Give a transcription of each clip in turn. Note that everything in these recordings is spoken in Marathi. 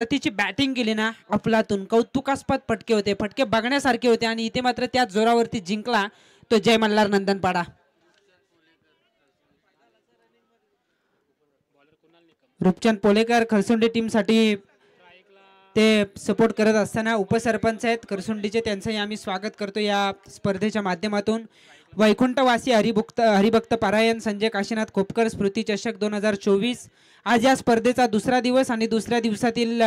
तिची बॅटिंग केली ना अफलातून कौतुकास्पद फटके होते, फटके बघण्यासारखे होते आणि इथे मात्र त्या जोरावरती जिंकला तो जय मल्हार नंदनपाडा. रूपचंद पोलेकर खरसुंडी टीम साठी ते सपोर्ट करत असताना उपसरपंच आहेत खरसुंडीचे, त्यांचंही आम्ही स्वागत करतो या स्पर्धेच्या माध्यमातून. वैकुंठवासी हरिभक्त पारायण संजय काशीनाथ खोपकर स्मृती चषक 2024 आज या स्पर्धेचा दुसरा दिवस आणि दुसऱ्या दिवसातील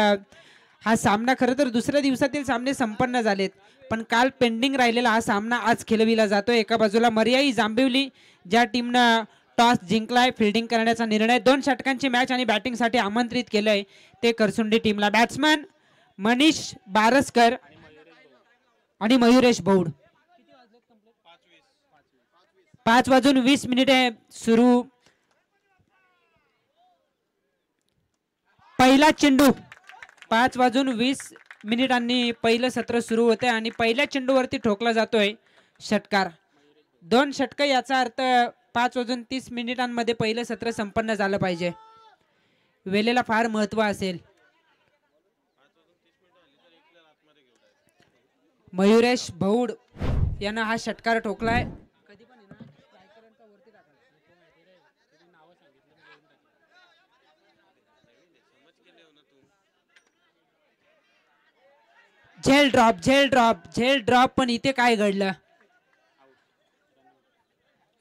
हा सामना खरं तर दुसऱ्या दिवसातील सामने संपन्न झालेत, पण काल पेंडिंग राहिलेला हा सामना आज खेळविला जातो. एका बाजूला मर्याई जांभिवली ज्या टीमनं टॉस जिंकलाय, फिल्डिंग करण्याचा निर्णय, 2 षटकांची मॅच आणि बॅटिंगसाठी आमंत्रित केलंय ते खरसुंडी टीमला. बॅट्समन मनीष बारसकर आणि मयुरेश भौड. 5:20 सुरू. पहिला चेंडू 5:20 पहिलं सत्र सुरू होते आणि पहिल्या चेंडूवरती ठोकला जातोय षटकार. 2 षटक याचा अर्थ 5:30 पहिलं सत्र संपन्न झालं पाहिजे. वेळेला फार महत्व असेल. मयुरेश भौड यानं हा षटकार ठोकलाय. झेल ड्रॉप पण इथे काय घडलं.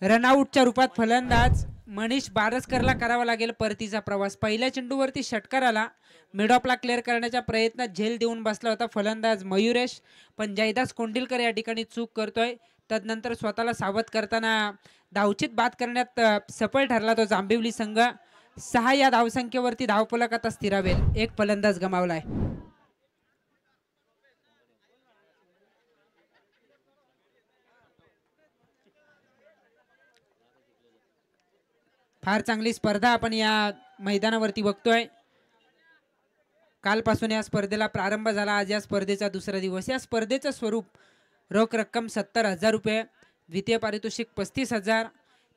रनआउटच्या रूपात फलंदाज मनीष बारसकरला करावा लागेल परतीचा प्रवास. पहिल्या चेंडूवरती षटकार आला, मिड ऑफला क्लिअर करण्याच्या प्रयत्नात झेल देऊन बसला होता फलंदाज मयुरेश, पण जयदास कोंडिलकर या ठिकाणी चूक करतोय. तदनंतर स्वतःला सावध करताना धावचित बाद करण्यात सफल ठरला तो जांभिवली संघ. 6 या धावसंख्येवरती धावफलक आता स्थिरावेल. एक फलंदाज गमावलाय. फार चांगली स्पर्धा आपण या मैदानावरती बघतोय. कालपासून या स्पर्धेला प्रारंभ झाला. आज या स्पर्धेचा दुसरा दिवस. या स्पर्धेचं स्वरूप रोख रक्कम 70,000 रुपये, द्वितीय पारितोषिक 35,000,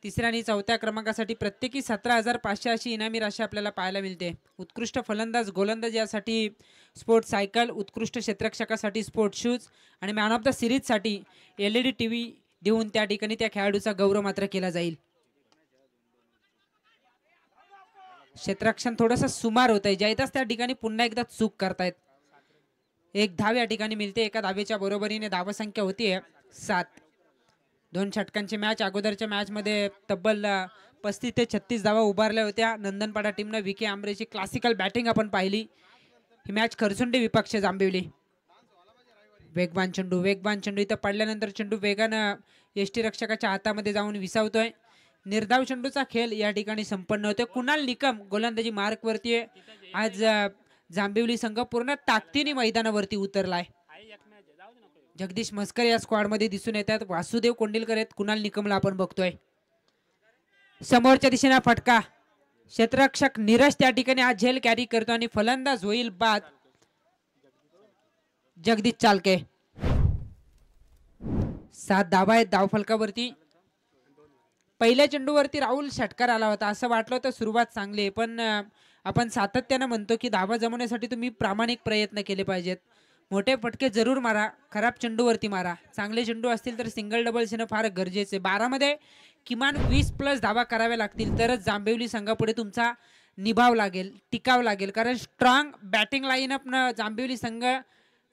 तिसऱ्या आणि चौथ्या क्रमांकासाठी प्रत्येकी 17,500 अशी इनामी राशी आपल्याला पाहायला मिळते. उत्कृष्ट फलंदाज गोलंदाज यासाठी स्पोर्ट्स सायकल, उत्कृष्ट क्षेत्ररक्षकासाठी स्पोर्ट्स शूज आणि मॅन ऑफ द सिरीजसाठी LED TV देऊन त्या ठिकाणी त्या खेळाडूचा गौरव मात्र केला जाईल. क्षेत्ररक्षण थोडंसं सुमार होत आहे. जयदास त्या ठिकाणी पुन्हा एकदा चूक करतायत. एक धाव या ठिकाणी मिळते. एका धावेच्या बरोबरीने धावसंख्या होतीये 7. 2 षटकांची मॅच. अगोदरच्या मॅच मध्ये तब्बल 35 ते 36 धावा उभारल्या होत्या. नंदनपाडा टीमनं विके आंब्रेची क्लासिकल बॅटिंग आपण पाहिली. ही मॅच खरसुंडी विपक्ष जांभिवली. वेगवान चेंडू इथं पडल्यानंतर चेंडू वेगानं यष्टीरक्षकाच्या हातामध्ये जाऊन विसावतोय. निर्धाव चेंडूचा खेळ या ठिकाणी संपन्न होतोय. कुणाल निकम गोलंदाजी मार्क वरती आहे. आज जांभिवली संघ पूर्ण ताकदीने मैदानावरती उतरलाय. जगदीश मस्कर या स्क्वॉड मध्ये दिसून येतात. वासुदेव कोंडिलकर आहेत. कुणाल निकमला आपण बघतोय. समोरच्या दिशेने फटका. क्षेत्ररक्षक नीरज त्या ठिकाणी हा झेल कॅरी करतो आणि फलंदाज होईल बाद जगदीश चालके. 7 धावा आहेत धावफलकावरती. पहिल्या चेंडूवरती राहुल षटकार आला होता. असं वाटलं होतं सुरुवात चांगली आहे, पण आपण सातत्यानं म्हणतो की धावा जमवण्यासाठी तुम्ही प्रामाणिक प्रयत्न केले पाहिजेत. मोठे फटके जरूर मारा, खराब चेंडूवरती मारा. चांगले चेंडू असतील तर सिंगल डबल्स येणं फार गरजेचे. 12 मध्ये किमान 20+ धावा कराव्या लागतील तरच जांभिवली संघापुढे तुमचा निभाव लागेल, टिकाव लागेल. कारण स्ट्रॉंग बॅटिंग लाईनअप न जांभिवली संघ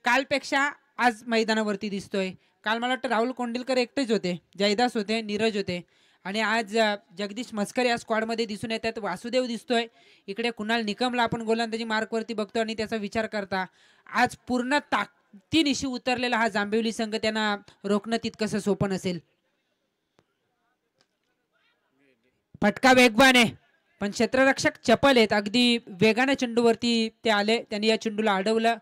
कालपेक्षा आज मैदानावरती दिसतोय. काल मला वाटतं राहुल कोंडिलकर एकटेच होते, जयदास होते, नीरज होते आणि आज जगदीश मस्कर या स्क्वॉडमध्ये दिसून येतात. वासुदेव दिसतोय. इकडे कुणाल निकमला आपण गोलंदाजी मार्कवरती बघतो आणि त्याचा विचार करता आज पूर्ण ताकदीनिशी उतरलेला हा जांभिवली संघ त्यांना रोखणं तितकंसं सोपं नसेल. फटका वेगवान आहे पण क्षेत्ररक्षक चपल आहेत. अगदी वेगाने चेंडूवरती ते आले. त्यांनी या चेंडूला अडवलं.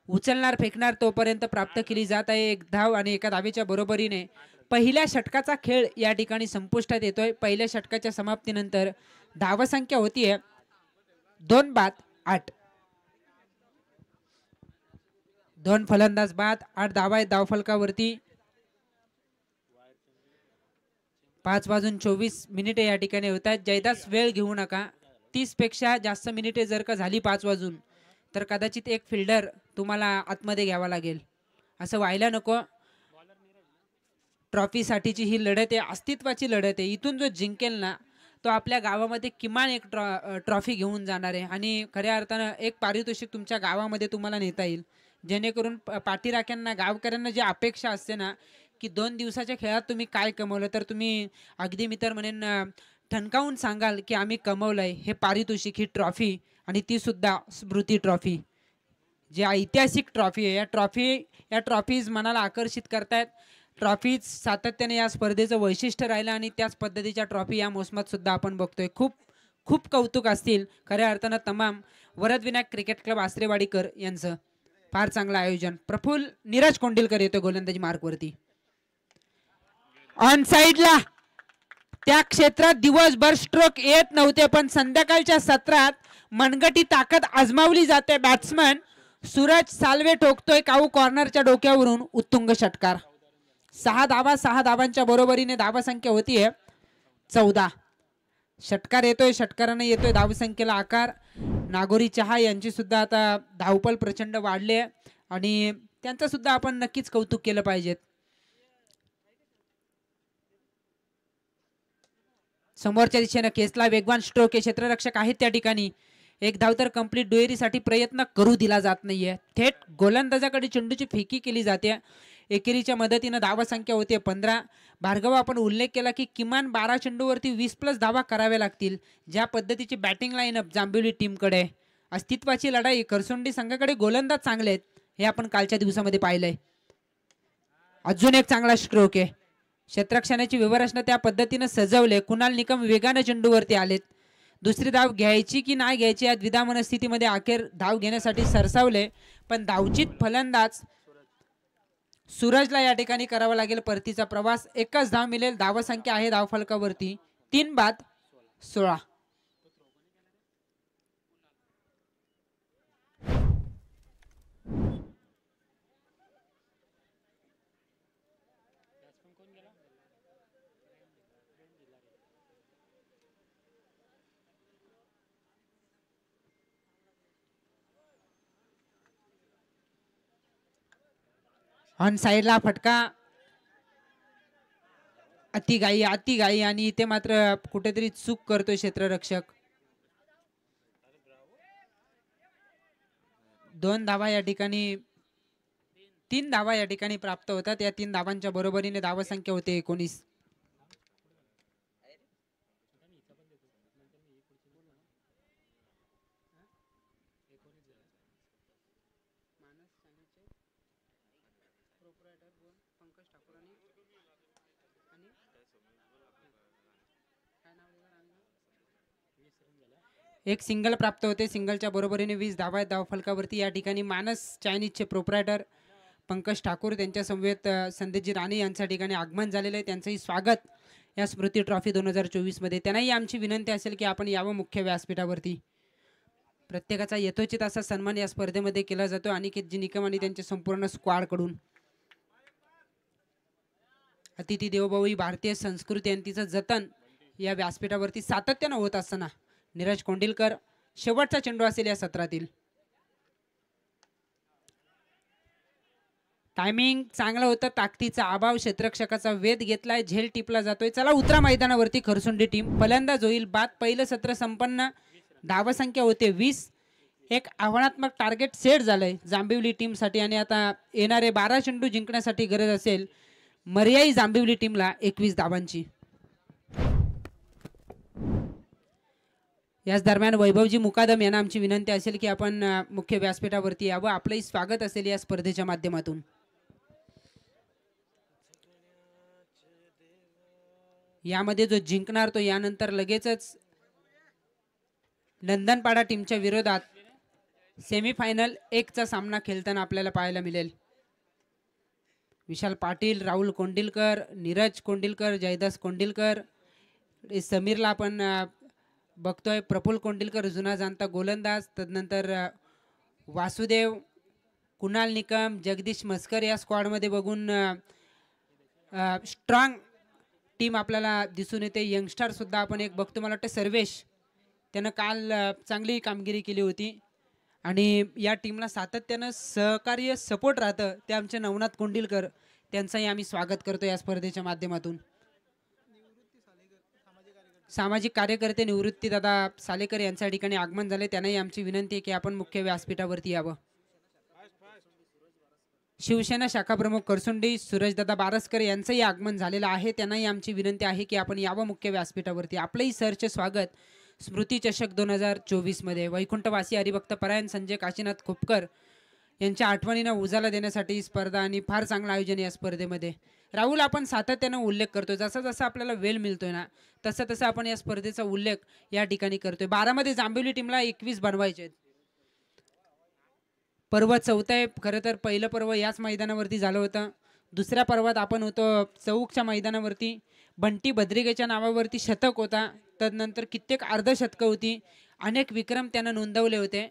उचलणार फेकणार तोपर्यंत प्राप्त केली जात आहे 1 धाव आणि एका धावेच्या बरोबरीने पहिल्या षटकाचा खेळ या ठिकाणी संपुष्टात येतोय. पहिल्या षटकाच्या समाप्तीनंतर धावसंख्या होतीये 2 बाद 8. 2 फलंदाज बाद 8 धावा आहेत धावफलकावरती. 5:24 या ठिकाणी होत आहेत. जयदास वेळ घेऊ नका. 30 पेक्षा जास्त मिनिटे जर का झाली 5 वाजून तर कदाचित एक फिल्डर तुम्हाला आतमध्ये घ्यावा लागेल. असं व्हायला नको. ट्रॉफीसाठीची ही लढत आहे, अस्तित्वाची लढत आहे. इथून जो जिंकेल ना तो आपल्या गावामध्ये किमान एक ट्रॉफी घेऊन जाणार आहे आणि खऱ्या अर्थानं एक पारितोषिक तुमच्या गावामध्ये तुम्हाला नेता येईल, जेणेकरून पाठीराख्यांना गावकऱ्यांना जी अपेक्षा असते ना की 2 दिवसाच्या खेळात तुम्ही काय कमवलं, तर तुम्ही अगदी मी तर म्हणेन ठणकावून सांगाल की आम्ही कमवलंय हे पारितोषिक, ही ट्रॉफी आणि ती सुद्धा स्मृती ट्रॉफी, जी ऐतिहासिक ट्रॉफी आहे. या ट्रॉफीज मनाला आकर्षित करतायत. ट्रॉफीज सातत्याने या स्पर्धेचं वैशिष्ट्य राहिलं आणि त्याच पद्धतीच्या ट्रॉफी या मोसमात सुद्धा आपण बघतोय. खूप खूप कौतुक असतील खऱ्या अर्थानं तमाम वरदविनायक क्रिकेट क्लब आसरेवाडीकर यांचं. फार चांगलं आयोजन. प्रफुल्ल नीरज कोंडिलकर येतो गोलंदाजी मार्कवरती. ऑन साइडला त्या क्षेत्रात दिवसभर स्ट्रोक येत नव्हते, पण संध्याकाळच्या सत्रात मनगटी ताकद आजमावली जाते. बॅट्समन सूरज साल्वे ठोकतोय काऊ कॉर्नरच्या डोक्यावरून उत्तुंग षटकार. 6 धावांच्या बरोबरीने धावसंख्या होतीये 14. षटकार येतोय, षटकाराने येतोय धावसंख्येला आकार. नागोरी चहा यांची सुद्धा आता धावपल प्रचंड वाढले आणि त्यांचं सुद्धा आपण नक्कीच कौतुक केलं पाहिजे. समोरच्या दिशेने केसला वेगवान स्ट्रोक आहे. क्षेत्ररक्षक आहेत त्या ठिकाणी. एक धाव तर कंप्लीट दुहेरीसाठी प्रयत्न करू दिला जात नाहीये. थेट गोलंदाजाकडे चेंडूची फेकी केली जाते. एकेरीच्या मदतीने धावसंख्या होते 15. भार्गव, आपण उल्लेख केला की किमान 12 चेंडूवरती 20+ धावा कराव्या लागतील. ज्या पद्धतीची बॅटिंग लाईनअप जांभिवली टीमकडे, अस्तित्वाची लढाई. खरसुंडी संघाकडे गोलंदाज चांगले आहेत हे आपण कालच्या दिवसामध्ये पाहिलंय. अजून एक चांगला स्ट्रोक आहे. क्षेत्ररक्षणाची व्यवस्था त्या पद्धतीने सजवले. कुणाल निकम वेगाने चेंडूवरती आलेत. दुसरी धाव घ्यायची की नाही घ्यायची या द्विधा मनस्थितीमध्ये अखेर धाव घेण्यासाठी सरसावले, पण धावचित फलंदाज सूरजला या ठिकाणी करावा लागेल परतीचा प्रवास. एकच धाव मिळेल. धावसंख्या आहे धावफलकावरती 3 बाद 16. ऑन साइडला फटका. अति घाई आणि इथे मात्र कुठेतरी चूक करतोय क्षेत्ररक्षक. 2 धावा या ठिकाणी, 3 धावा या ठिकाणी प्राप्त होतात. या 3 धावांच्या बरोबरीने धावसंख्या होते 19. एक सिंगल प्राप्त होते. सिंगलच्या बरोबरीने 20 धावा आहेत धावफलकावरती. या ठिकाणी मानस चायनीजचे प्रोप्रायटर पंकज ठाकूर, त्यांच्या समवेत संदेशजी राणे यांच्या ठिकाणी आगमन झालेलं आहे. त्यांचंही स्वागत या स्मृती ट्रॉफी 2024 मध्ये. त्यांनाही आमची विनंती असेल की आपण यावं मुख्य व्यासपीठावरती. प्रत्येकाचा यथोचित असा सन्मान या स्पर्धेमध्ये केला जातो अनिकेतजी निकम आणि त्यांच्या संपूर्ण स्क्वॉड कडून. अतिथी देवभाऊ ही भारतीय संस्कृती आणि तिचं जतन या व्यासपीठावरती सातत्यानं होत असताना नीरज कोंडिलकर शेवटचा चेंडू असेल या सत्रातील. टायमिंग चांगलं होतं. ताकदीचा अभाव, क्षेत्ररक्षकाचा वेध घेतलाय. झेल टिपला जातोय. चला उतरा मैदानावरती खरसुंडी टीम. फलंदाज होईल बाद. पहिलं सत्र संपन्न. धावसंख्या होते 20. एक आव्हानात्मक टार्गेट सेट झालंय जांभिवली टीमसाठी आणि आता येणारे 12 चेंडू जिंकण्यासाठी गरज असेल मर्याई जांभिवली टीमला 21 धावांची. याच दरम्यान वैभवजी मुकादम यांना आमची विनंती असेल की आपण मुख्य व्यासपीठावरती यावं. आपलंही स्वागत असेल या स्पर्धेच्या माध्यमातून. यामध्ये जो जिंकणार तो यानंतर लगेचच नंदनपाडा टीमच्या विरोधात सेमीफायनल 1चा सामना खेळताना आपल्याला पाहायला मिळेल. विशाल पाटील, राहुल कोंडिलकर, नीरज कोंडिलकर, जयदास कोंडिलकर, समीरला आपण बघतोय. प्रफुल्ल कोंडिलकर जुना जाणता गोलंदाज. तदनंतर वासुदेव, कुणाल निकम, जगदीश मस्कर या स्क्वॉडमध्ये बघून स्ट्रॉंग टीम आपल्याला दिसून येते. यंगस्टर सुद्धा आपण एक बघतो. मला वाटतं सर्वेश, त्यानं काल चांगली कामगिरी केली होती आणि या टीमला सातत्यानं सहकार्य सपोर्ट राहतं ते आमचे नवनाथ कोंडिलकर, त्यांचंही आम्ही स्वागत करतो या स्पर्धेच्या माध्यमातून. सामाजिक कार्यकर्ते निवृत्ती दादा सालेकर यांच्या ठिकाणी आगमन झाले, त्यांनाही आमची विनंती आहे की आपण मुख्य व्यासपीठावरती यावं. शिवसेना शाखा प्रमुख करसुंडी सूरजदादा बारसकर यांचंही आगमन झालेलं आहे, त्यांनाही आमची विनंती आहे की आपण यावं मुख्य व्यासपीठावरती. आपलंही सरचे स्वागत स्मृती चषक 2024 मध्ये वैकुंठवासी हरिभक्त परायण संजय काशीनाथ खोपकर यांच्या आठवणींना उजाला देण्यासाठी स्पर्धा आणि फार चांगलं आयोजन या स्पर्धेमध्ये. राहुल, आपण सातत्यानं उल्लेख करतोय, जसा जसा आपल्याला वेळ मिळतोय ना तसं तसं आपण या स्पर्धेचा उल्लेख या ठिकाणी करतोय. 12 मध्ये जांभिवली टीमला 21 बनवायचे. पर्व चौथा आहे. खरं तर पहिलं पर्व याच मैदानावरती झालं होतं. दुसऱ्या पर्वात आपण होतो चौकच्या मैदानावरती. बंटी बद्रिकेच्या नावावरती शतक होता, तदनंतर कित्येक अर्धशतकं होती, अनेक विक्रम त्यानं नोंदवले होते.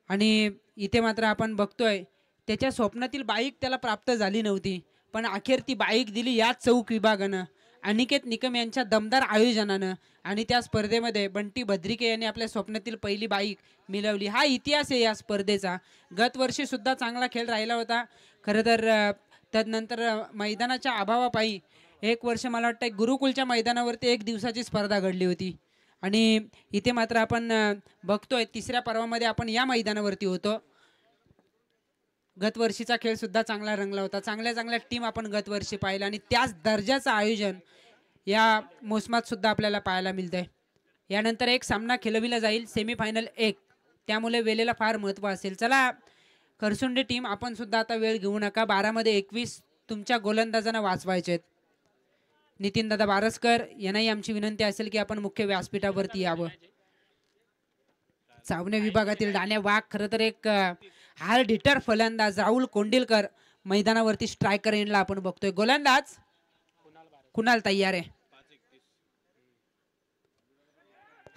आणि इथे मात्र आपण बघतोय त्याच्या स्वप्नातील बाईक त्याला प्राप्त झाली नव्हती, पण अखेर ती बाईक दिली याच चौक विभागानं, अनिकेत निकम यांच्या दमदार आयोजनानं. आणि त्या स्पर्धेमध्ये बंटी बद्रिके यांनी आपल्या स्वप्नातील पहिली बाईक मिळवली. हा इतिहास आहे या स्पर्धेचा. गत वर्षी सुद्धा चांगला खेळ राहिला होता. खरं तर तदनंतर मैदानाच्या अभावापायी एक वर्ष मला वाटतं गुरुकुलच्या मैदानावरती एक दिवसाची स्पर्धा घडली होती. आणि इथे मात्र आपण बघतोय तिसऱ्या पर्वामध्ये आपण या मैदानावरती होतो. गत वर्षीचा खेळ सुद्धा चांगला रंगला होता. चांगल्या चांगल्या टीम आपण गत वर्षी पाहिलं आणि त्याच दर्जाचं आयोजन या मोसमात सुद्धा आपल्याला पाहायला मिळतंय. यानंतर एक सामना खेळविला जाईल, सेमीफायनल 1, त्यामुळे वेळेला फार महत्त्व असेल. चला करसुंडे टीम, आपण सुद्धा आता वेळ घेऊ नका. 12 मध्ये 21 तुमच्या गोलंदाजांना वाचवायचे आहेत. नितीन दादा बारसकर यांनाही आमची विनंती असेल की आपण मुख्य व्यासपीठावरती यावं. चावणे विभागातील डाण्या वाघ, खरं तर एक हार्ड हिटर फलंदाज राहुल कोंडिलकर मैदानावरती स्ट्रायकर एंडला आपण बघतोय. गोलंदाज कुणाल तयार आहे.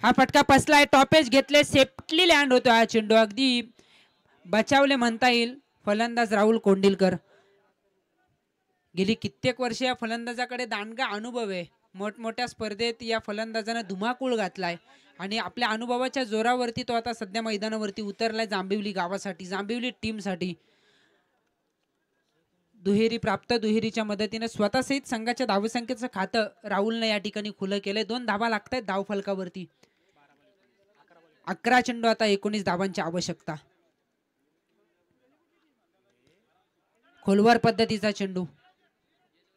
हा फटका फसलाय, टॉपेज घेतले, सेफ्टली लँड होतो हा चेंडू, अगदी बचावले म्हणता येईल फलंदाज राहुल कोंडिलकर. गेली कित्येक वर्ष या फलंदाजाकडे दांडगा अनुभव आहे. मोठमोठ्या स्पर्धेत या फलंदाजानं धुमाकूळ घातलाय आणि आपल्या अनुभवाच्या जोरावरती तो आता सध्या मैदानावरती उतरलाय जांभिवली गावासाठी, जांभिवली टीमसाठी. दुहेरी प्राप्त, दुहेरीच्या मदतीने स्वतःसहित संघाच्या धावसंख्येचं खातं राहुलने या ठिकाणी खुलं केलंय. 2 धावा लागतायत धाव फलकावरती. 11 चेंडू, आता 19 धावांची आवश्यकता. खोलवर पद्धतीचा चेंडू,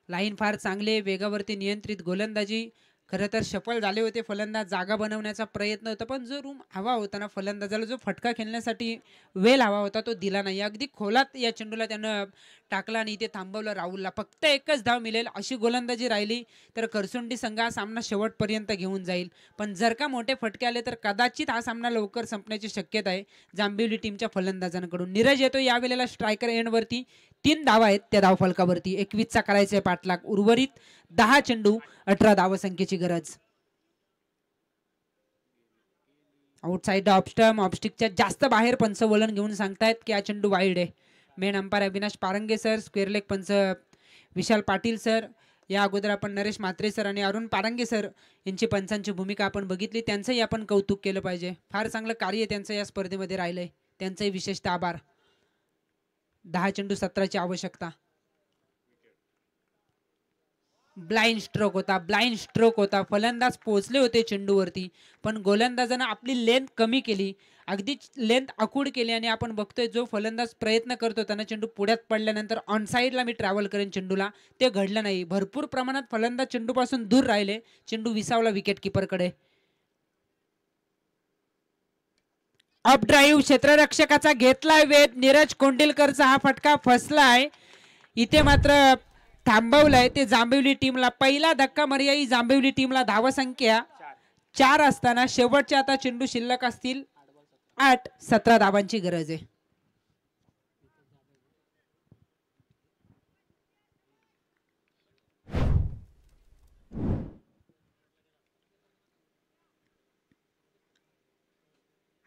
लाईन फार चांगले, वेगावरती नियंत्रित गोलंदाजी. खरं तर सफल झाले होते फलंदाज, जागा बनवण्याचा प्रयत्न होता, पण जो रूम हवा होता ना फलंदाजाला, जो फटका खेळण्यासाठी वेळ हवा होता तो दिला नाही. अगदी खोलात या चेंडूला त्यानं टाकला आणि इथे थांबवलं राहुलला. फक्त एकच धाव मिळेल अशी गोलंदाजी राहिली तर करसुंडी संघ हा सामना शेवटपर्यंत घेऊन जाईल. पण जर का मोठे फटके आले तर कदाचित हा सामना लवकर संपण्याची शक्यता आहे जांभिवली टीमच्या फलंदाजांकडून. नीरज येतो यावेळेला स्ट्रायकर एंडवरती. 3 धावा आहेत त्या धाव फलकावरती. 21चा करायचे पाठलाग. उर्वरित 10 चेंडू, 18 धावसंख्येची गरज. आउटसाइड ऑफस्टम, ऑफस्टिकच्या जास्त बाहेर पंच वलन घेऊन सांगतायत की हा चेंडू वाईड आहे. Main umpire Avinash Parange sir, square leg पंच विशाल पाटील सर. या अगोदर आपण नरेश म्हात्रे सर आणि अरुण पारंगे सर यांची पंचांची भूमिका आपण बघितली, त्यांचंही आपण कौतुक केलं पाहिजे. फार चांगलं कार्य त्यांचं या स्पर्धेमध्ये राहिलंय, त्यांचंही विशेषतः आभार. 10 चेंडू, 17ची आवश्यकता. ब्लाइंड स्ट्रोक होता, ब्लाइंड स्ट्रोक होता. फलंदाज पोहोचले होते चेंडूवरती, पण गोलंदाजानं आपली लेंथ कमी केली, अगदी लेंथ आखूड केली. आणि आपण बघतोय जो फलंदाज प्रयत्न करतो त्यांना चेंडू पुढ्यात पडल्यानंतर ऑन साईडला मी ट्रॅव्हल करेन चेंडूला, ते घडलं नाही. भरपूर प्रमाणात फलंदाज चेंडूपासून दूर राहिले. चेंडू विसावला विकेट किपरकडे. अप ड्राईव्ह क्षेत्ररक्षकाचा घेतलाय वेध. नीरज कोंडिलकरचा हा फटका फसलाय. इथे मात्र थांबवलंय ते जांभिवली टीमला. पहिला धक्का मर्यायी जांभिवली टीमला. धावसंख्या 4 असताना शेवटचे आता चेंडू शिल्लक असतील 8. 17 धावांची गरज आहे.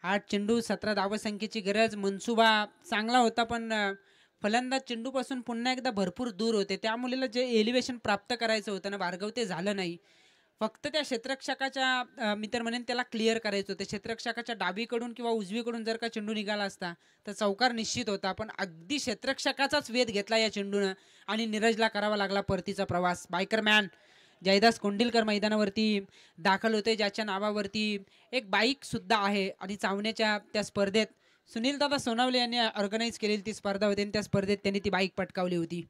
आठ चेंडू 17 धावसंख्येची गरज. मनसुबा चांगला होता, पण फलंदाज चेंडूपासून पुन्हा एकदा भरपूर दूर होते, त्यामुळे जे एलिव्हेशन प्राप्त करायचं होतं ना भार्गव, ते झालं नाही. फक्त त्या क्षेत्ररक्षकाच्या मी तर म्हणेन त्याला क्लिअर करायचं होतं. क्षेत्ररक्षकाच्या डावीकडून किंवा उजवीकडून जर का चेंडू निघाला असता तर चौकार निश्चित होता, पण अगदी क्षेत्ररक्षकाचाच वेध घेतला या चेंडूनं आणि नीरजला करावा लागला परतीचा प्रवास. बायकरमॅन जयदास कोंडिलकर मैदानावरती दाखल होते, ज्याच्या नावावरती एक बाईक सुद्धा आहे आणि चावण्याच्या त्या स्पर्धेत सुनील दादा सोनावले यांनी ऑर्गनाईज केलेली ती स्पर्धा होती आणि त्या स्पर्धेत त्यांनी ती बाईक पटकावली होती.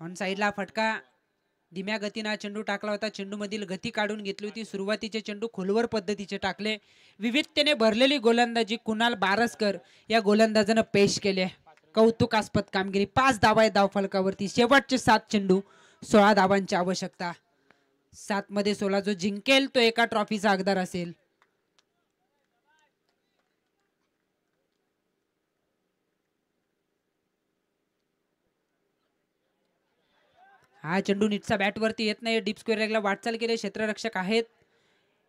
ऑन साईडला फटका, धीम्या गतीने चेंडू टाकला होता. चेंडू मधील गती काढून घेतली होती. सुरुवातीचे चेंडू खोलवर पद्धतीचे टाकले. विविधतेने भरलेली गोलंदाजी कुणाल बारसकर या गोलंदाजानं पेश केले. कौतुकास्पद कामगिरी. 5 धावा आहेत धावफलकावरती. शेवटचे 7 चेंडू 16 धावांची आवश्यकता. 7 मध्ये 16 जो जिंकेल तो एका ट्रॉफीचा हकदार असेल. हा चेंडू नीटचा बॅटवरती येत नाही. डीप स्क्वेअर लेगला वाटचाल केली. क्षेत्ररक्षक आहेत.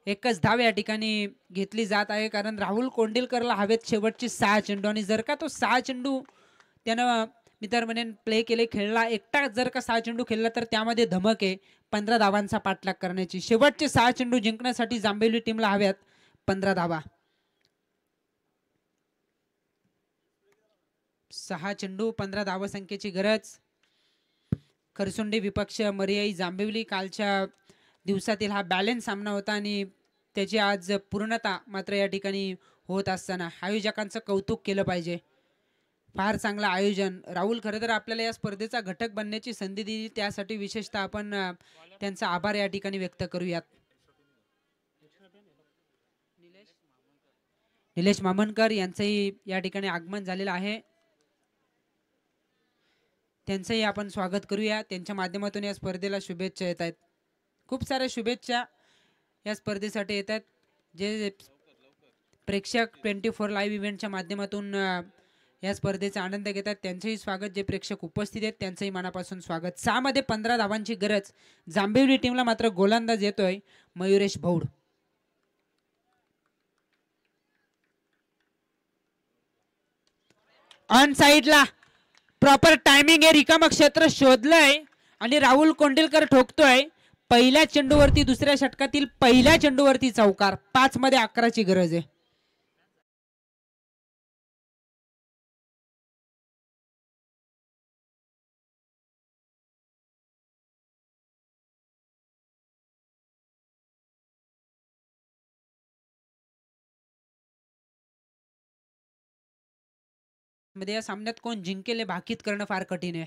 एकच धाव या ठिकाणी घेतली जात आहे, कारण राहुल कोंडिलकरला हवेत शेवटची 6 चेंडू आणि जर का तो 6 चेंडू त्यानं मी तर म्हणेन प्ले केले, खेळला एकटा जर का 6 चेंडू खेळला तर त्यामध्ये धमक आहे 15 धावांचा पाठलाग करण्याची. शेवटचे 6 चेंडू जिंकण्यासाठी जांभेवली टीमला हव्यात 15 धावा. 6 चेंडू 15 धावसंख्येची गरज. खरसुंडी विपक्ष मर्याई जांभेवली. कालच्या दिवसातील हा बॅलन्स सामना होता आणि त्याची आज पूर्णता मात्र या ठिकाणी होत असताना आयोजकांचं कौतुक केलं पाहिजे. फार चांगलं आयोजन. राहुल खरं तर आपल्याला या स्पर्धेचा घटक बनण्याची संधी दिली, त्यासाठी विशेषतः आपण त्यांचा आभार या ठिकाणी व्यक्त करूयात. निलेश मामनकर यांचंही या ठिकाणी आगमन झालेलं आहे. त्यांचंही आपण स्वागत करूया. त्यांच्या माध्यमातून या स्पर्धेला शुभेच्छा येत आहेत. खूप साऱ्या शुभेच्छा या स्पर्धेसाठी येतात. जे प्रेक्षक 24 लाईव्ह इव्हेंटच्या माध्यमातून या स्पर्धेचा आनंद घेतात त्यांचंही स्वागत. जे प्रेक्षक उपस्थित आहेत त्यांचंही मनापासून स्वागत. 6 मध्ये 15 धावांची गरज. जांभेवली टीमला मात्र गोलंदाज येतोय मयुरेश भौड. ऑन साइडला प्रॉपर टायमिंग आहे. रिकाम क्षेत्र शोधलंय आणि राहुल कोंडिलकर ठोकतोय. पहिल्या चेंडूवरती दुसऱ्या षटकातील पहिल्या चेंडूवरती चौकार. 5 मध्ये 11ची गरज आहे. मध्ये या सामन्यात कोण जिंकेल हे भाकीत करणं फार कठीण आहे.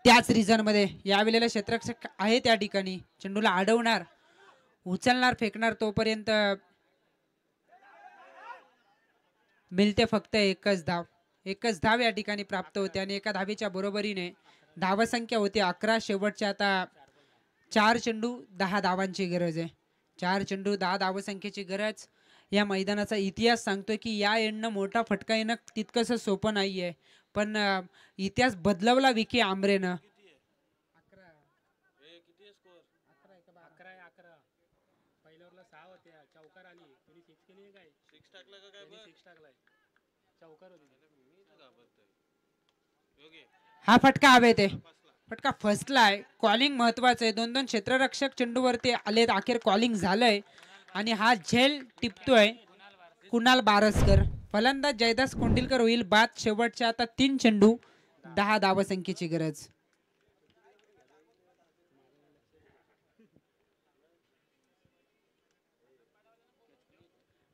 त्याच रिझन मध्ये यावेळेला क्षेत्ररक्षक आहे त्या ठिकाणी. चेंडूला अडवणार, उचलणार, फेकणार, तोपर्यंत मिळते फक्त एकच धाव. एकच धाव या ठिकाणी प्राप्त होते आणि एका धावेच्या बरोबरीने धावसंख्या होती 11. शेवटच्या आता 4 चेंडू 10 धावांची गरज आहे. 4 चेंडू 10 धावसंख्येची गरज. या मैदानाचा इतिहास सांगतोय की या एंडनं मोठा फटका येणं तितकंसं सोपं नाहीये, पण इतिहास बदलवला विकी आंबरेनं. हा फटका हवे ते फटका फसलाय. कॉलिंग महत्वाचं आहे. 2-2 क्षेत्ररक्षक चेंडूवरती आलेत. अखेर कॉलिंग झालंय आणि हा झेल टिपतोय कुणाल बारसकर. फलंदाज जयदास कोंडिलकर होईल बाद. शेवटच्या आता 3 चेंडू 10 धावसंख्येची गरज.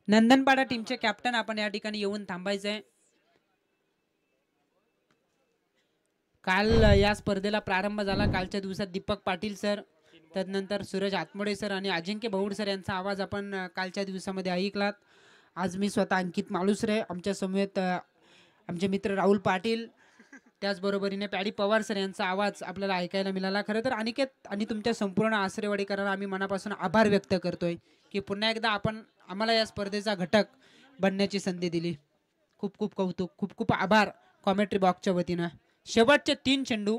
नंदनपाडा टीमचे कॅप्टन आपण या ठिकाणी येऊन थांबायचंय. काल या स्पर्धेला प्रारंभ झाला. कालच्या दिवसात दीपक पाटील सर, तदनंतर सूरज आत्मोडे सर आणि अजिंक्य बहुड सर यांचा आवाज आपण कालच्या दिवसामध्ये ऐकलात. आज मी स्वतः अंकित मालुसरे, आमच्या समवेत आमचे मित्र राहुल पाटील, त्याचबरोबरीने पॅडी पवार सर यांचा आवाज आपल्याला ऐकायला मिळाला. खरं तर अनिकेत आणि तुमच्या संपूर्ण आसरेवाडीकरांना आम्ही मनापासून आभार व्यक्त करतोय की पुन्हा एकदा आपण आम्हाला या स्पर्धेचा घटक बनण्याची संधी दिली. खूप खूप कौतुक, खूप खूप आभार कॉमेंट्री बॉक्सच्या वतीनं. शेवटचे 3 चेंडू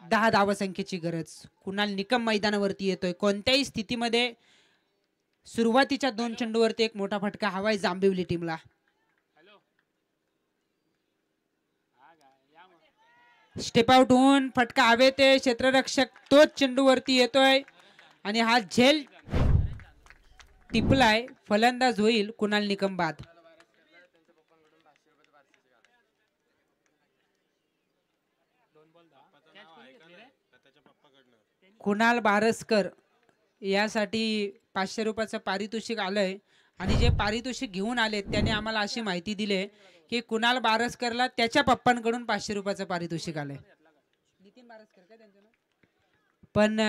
10 धावसंख्येची गरज. कुणाल निकम मैदानावरती येतोय. कोणत्याही स्थितीमध्ये सुरुवातीच्या 2 चेंडूवरती एक मोठा फटका हवाय जांभेवली टीमला. स्टेप आउट होऊन फटका हवेत आहे. क्षेत्ररक्षक तोच चेंडूवरती येतोय आणि हा झेल टिपलाय. फलंदाज होईल कुणाल निकम बाद. कुणाल बारसकर यासाठी 500 रुपयाचं पारितोषिक आलंय आणि जे पारितोषिक घेऊन आले त्याने आम्हाला अशी माहिती दिली की कुणाल बारसकरला त्याच्या पप्पांकडून 500 रुपयाचं पारितोषिक आलंय. पण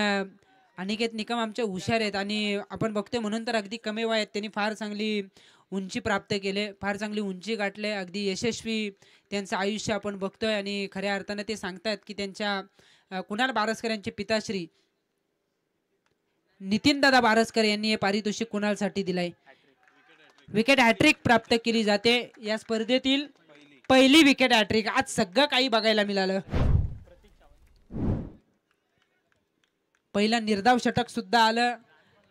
अनिकेत निकम आमचे हुशार आहेत आणि आपण बघतोय म्हणून तर अगदी कमी वयात त्यांनी फार चांगली उंची प्राप्त केले, फार चांगली उंची गाठले. अगदी यशस्वी त्यांचं आयुष्य आपण बघतोय आणि खऱ्या अर्थाने ते सांगतात की त्यांच्या कुणाल बारसकर यांचे पिताश्री नितीन दादा बारसकर यांनी हे पारितोषिक कुणालसाठी दिलंय. विकेट हॅट्रिक प्राप्त केली जाते या स्पर्धेतील पहिली विकेट हॅट्रिक. आज सगळं काही बघायला मिळालं. पहिला निर्धाव षटक सुद्धा आलं,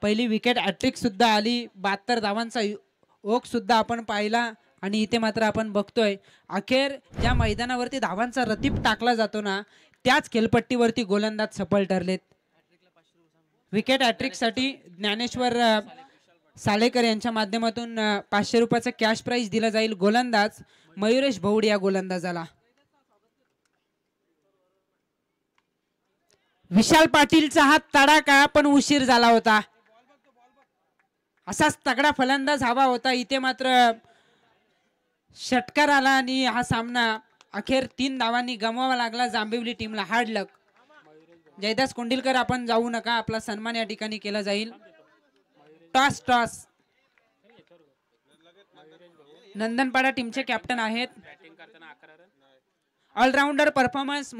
पहिली विकेट हॅट्रिक सुद्धा आली, 72 धावांचा ओघ सुद्धा आपण पाहिला आणि इथे मात्र आपण बघतोय अखेर ज्या मैदानावरती धावांचा रतीप टाकला जातो ना त्याच खेळपट्टीवरती गोलंदाज सफल ठरलेत. विकेट हॅट्रिक साठी ज्ञानेश्वर सालेकर यांच्या माध्यमातून 500 रुपयाचं कॅश प्राइज दिलं जाईल. गोलंदाज मयुरेश भौड या गोलंदाजाला. विशाल पाटीलचा हा तडाखा पण उशीर झाला होता. असाच तगडा फलंदाज हवा होता. इथे मात्र षटकार आला आणि हा सामना अखेर 3 धावांनी गमवावा लागला जांभिवली टीमला. हार्ड लक. जयदास कोंडिलकर आपण जाऊ नका, आपला सन्मान या ठिकाणी केला जाईल. Toss toss. नंदनपाडा टीमचे कॅप्टन आहेत. All-rounder performance